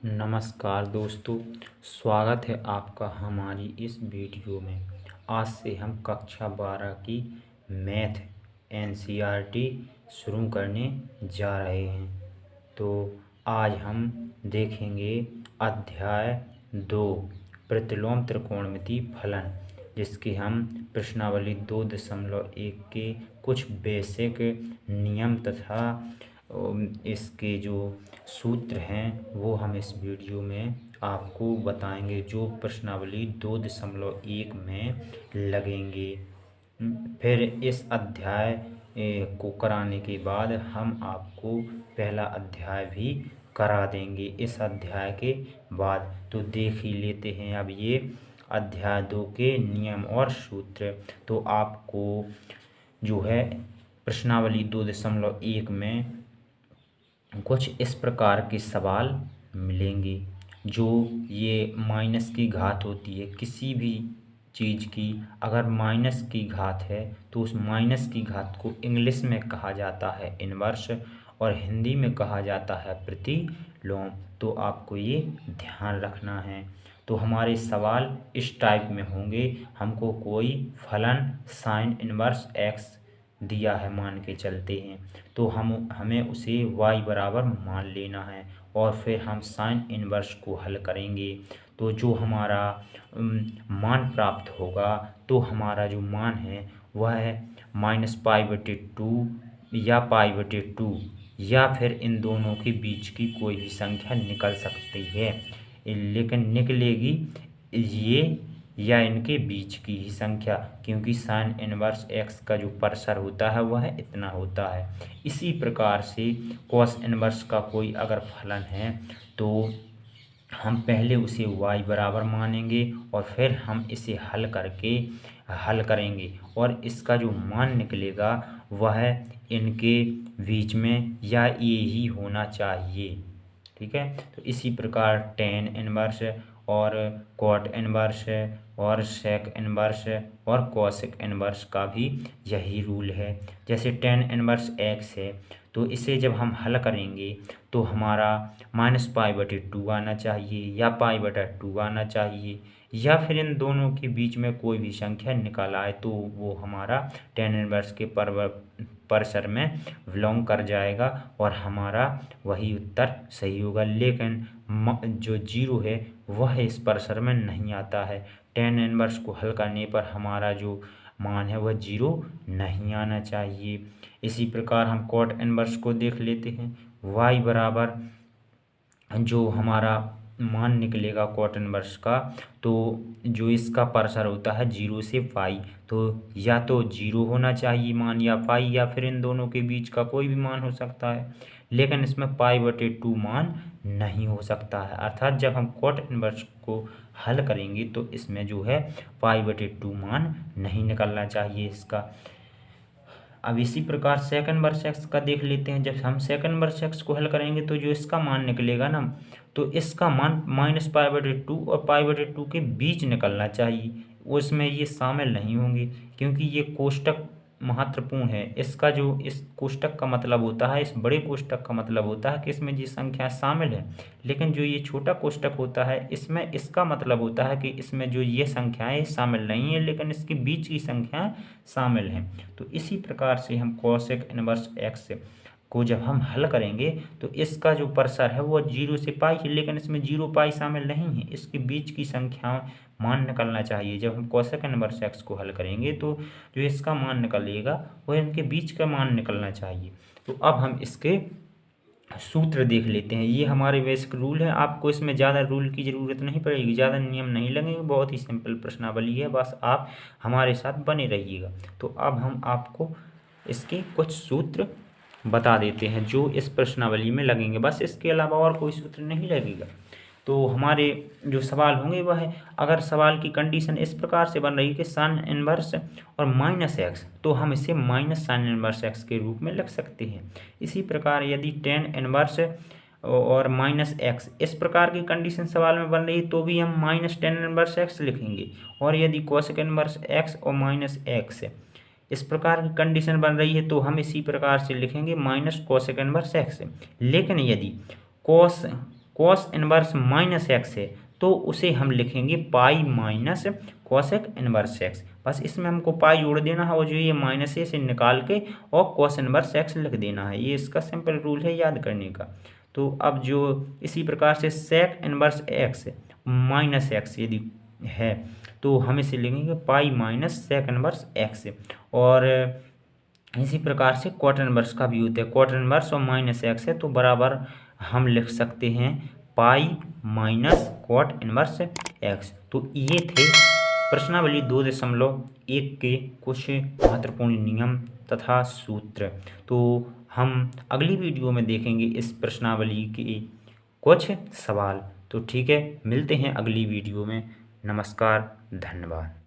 नमस्कार दोस्तों, स्वागत है आपका हमारी इस वीडियो में। आज से हम कक्षा 12 की मैथ एनसीईआरटी शुरू करने जा रहे हैं। तो आज हम देखेंगे अध्याय 2 प्रतिलोम त्रिकोणमिति फलन, जिसके हम प्रश्नावली 2.1 के कुछ बेसिक नियम तथा इसके जो सूत्र हैं वो हम इस वीडियो में आपको बताएंगे, जो प्रश्नावली 2.1 में लगेंगे। फिर इस अध्याय को कराने के बाद हम आपको पहला अध्याय भी करा देंगे इस अध्याय के बाद। तो देख ही लेते हैं अब ये अध्याय 2 के नियम और सूत्र। तो आपको जो है प्रश्नावली 2.1 में कुछ इस प्रकार के सवाल मिलेंगे। जो ये माइनस की घात होती है किसी भी चीज़ की, अगर माइनस की घात है तो उस माइनस की घात को इंग्लिश में कहा जाता है इनवर्स और हिंदी में कहा जाता है प्रतिलोम। तो आपको ये ध्यान रखना है। तो हमारे सवाल इस टाइप में होंगे। हमको कोई फलन साइन इनवर्स एक्स दिया है, मान के चलते हैं, तो हमें उसे y बराबर मान लेना है और फिर हम साइन इनवर्स को हल करेंगे। तो जो हमारा मान प्राप्त होगा, तो हमारा जो मान है वह है -π/2 या π/2, या फिर इन दोनों के बीच की कोई भी संख्या निकल सकती है, लेकिन निकलेगी ये या इनके बीच की ही संख्या, क्योंकि साइन इनवर्स एक्स का जो परसर होता है वह इतना होता है। इसी प्रकार से कॉस इनवर्स का कोई अगर फलन है तो हम पहले उसे y बराबर मानेंगे और फिर हम इसे हल करेंगे और इसका जो मान निकलेगा वह इनके बीच में या ये ही होना चाहिए। ठीक है, तो इसी प्रकार टेन इनवर्स और कॉट इनवर्स और सेक इनवर्स और कोसेक इनवर्स का भी यही रूल है। जैसे टेन इनवर्स एक्स है तो इसे जब हम हल करेंगे तो हमारा -π/2 आना चाहिए या π/2 आना चाहिए, या फिर इन दोनों के बीच में कोई भी संख्या निकल आए तो वो हमारा टेन इनवर्स के परसर में बिलोंग कर जाएगा और हमारा वही उत्तर सही होगा। लेकिन जो जीरो है वह इस परसर में नहीं आता है। टेन इनवर्स को हल करने पर हमारा जो मान है वह जीरो नहीं आना चाहिए। इसी प्रकार हम कॉट इनवर्स को देख लेते हैं। y बराबर जो हमारा मान निकलेगा कॉट इनवर्स का, तो जो इसका परसर होता है 0 से पाई, तो या तो 0 होना चाहिए मान या पाई, या फिर इन दोनों के बीच का कोई भी मान हो सकता है, लेकिन इसमें π/2 मान नहीं हो सकता है। अर्थात जब हम कॉट इनवर्स को हल करेंगे तो इसमें जो है π/2 मान नहीं निकलना चाहिए इसका। अब इसी प्रकार सेकंड इनवर्स एक्स का देख लेते हैं। जब हम सेकंड इनवर्स एक्स को हल करेंगे तो जो इसका मान निकलेगा ना, तो इसका मान -π/2 और π/2 के बीच निकलना चाहिए। उसमें ये शामिल नहीं होंगे क्योंकि ये कोष्टक महत्वपूर्ण है। इसका जो इस कोष्टक का मतलब होता है, इस बड़े कोष्टक का मतलब होता है कि इसमें ये संख्या शामिल है, लेकिन जो ये छोटा कोष्टक होता है इसमें इसका मतलब होता है कि इसमें जो ये संख्याएं शामिल नहीं है, लेकिन इसके बीच की संख्याएं शामिल हैं। तो इसी प्रकार से हम कोसेक इनवर्स एक्स को जब हम हल करेंगे तो इसका जो परसर है वो 0 से पाई है, लेकिन इसमें 0 पाई शामिल नहीं है। इसके बीच की संख्या मान निकलना चाहिए। जब हम कोसेक इनवर्स एक्स को हल करेंगे तो जो इसका मान निकलेगा वह इनके बीच का मान निकलना चाहिए। तो अब हम इसके सूत्र देख लेते हैं। ये हमारे बेसिक रूल है। आपको इसमें ज़्यादा रूल की ज़रूरत नहीं पड़ेगी, ज़्यादा नियम नहीं लगेंगे, बहुत ही सिंपल प्रश्नावली है, बस आप हमारे साथ बने रहिएगा। तो अब हम आपको इसके कुछ सूत्र बता देते हैं जो इस प्रश्नावली में लगेंगे, बस इसके अलावा और कोई सूत्र नहीं लगेगा। तो हमारे जो सवाल होंगे वह है, अगर सवाल की कंडीशन इस प्रकार से बन रही है कि साइन इनवर्स और -x, तो हम इसे माइनस साइन इनवर्स x के रूप में लिख सकते हैं। इसी प्रकार यदि टेन इनवर्स और -x इस प्रकार की कंडीशन सवाल में बन रही है तो भी हम -10 इनवर्स x लिखेंगे। और यदि कोसेक इनवर्स x और -x इस प्रकार की कंडीशन बन रही है तो हम इसी प्रकार से लिखेंगे -कोसेक इनवर्स x। लेकिन यदि कॉस इनवर्स माइनस एक्स है तो उसे हम लिखेंगे pi minus cosec inverse x. बस इसमें हमको पाई जोड़ देना है और जो ये माइनस है इसे निकाल के और कॉस इनवर्स एक्स लिख देना है। ये इसका सिंपल रूल है याद करने का। तो अब जो इसी प्रकार से sec inverse X minus X यदि है तो हम इसे लिखेंगे pi minus sec inverse X. और इसी प्रकार से कॉट इनवर्स का भी होता है, कॉट इनवर्स और माइनस एक्स है तो बराबर हम लिख सकते हैं pi minus cot inverse X. तो ये थे प्रश्नावली 2.1 के कुछ महत्वपूर्ण नियम तथा सूत्र। तो हम अगली वीडियो में देखेंगे इस प्रश्नावली के कुछ सवाल। तो ठीक है, मिलते हैं अगली वीडियो में। नमस्कार, धन्यवाद।